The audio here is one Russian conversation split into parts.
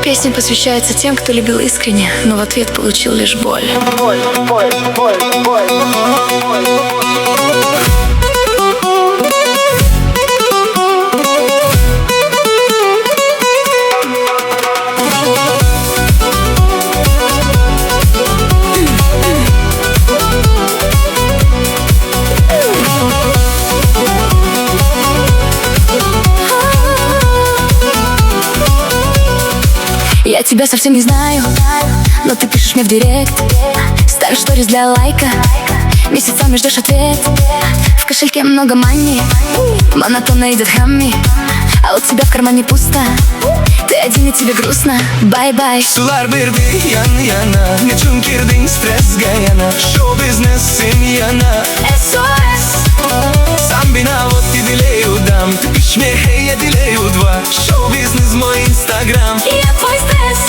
Песня посвящается тем, кто любил искренне, но в ответ получил лишь боль. Я тебя совсем не знаю, но ты пишешь мне в директ, ставишь сторис для лайка, месяцами ждешь ответ. В кошельке много мани, монотонно идет хамми, а у тебя в кармане пусто. Ты один и тебе грустно, бай-бай. Sular birdi yan yana, nechun kirding stressga yana? Show business sen yana, SOS. Сам виноват и делаю дам. Ты пишешь мне, hey, я делаю два. Шоу-бизнес мой инстаграм, И я твой стресс.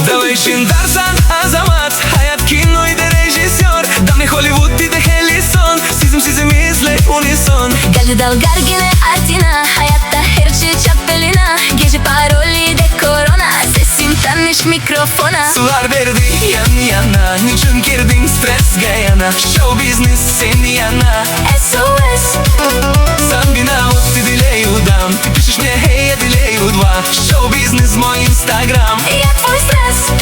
Давай Шиндарсан, Азамат, Hayat киноyda rejissyor. Damni Hollywood dedi Hellison. Sizim izle unison. Geldi Dalgar yine Atina, hayatta her şey çapelina. Gece paroli de korona, sesim tanış mikrofona. Sular verdi yan yana, niçin girdin stressga yana? Show business sen yana, SOS. Сам виноват и делаю дам. Ты пишешь мне, hey, я делаю два. Шоу-бизнес мой инстаграм, И я твой стресс.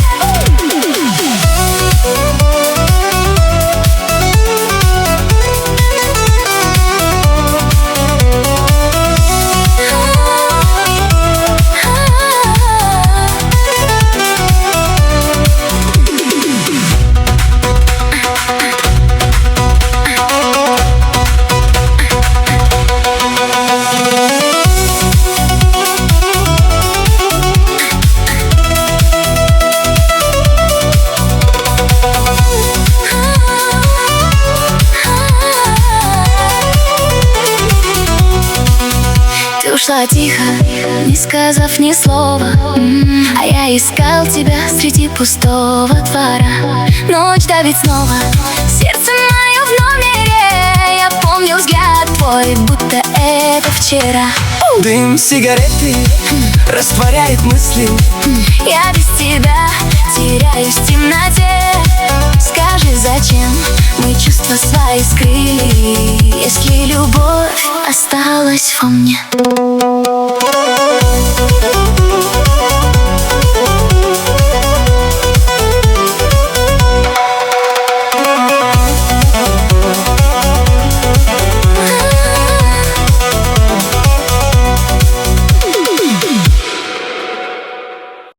Ушла тихо, не сказав ни слова, а я искал тебя среди пустого двора. Ночь давит снова, сердце мое в номере. Я помню взгляд твой, будто это вчера. Дым сигареты растворяет мысли. Я без тебя теряюсь в темноте. Скажи, зачем мы чувства свои скрыли, если любовь осталась во мне?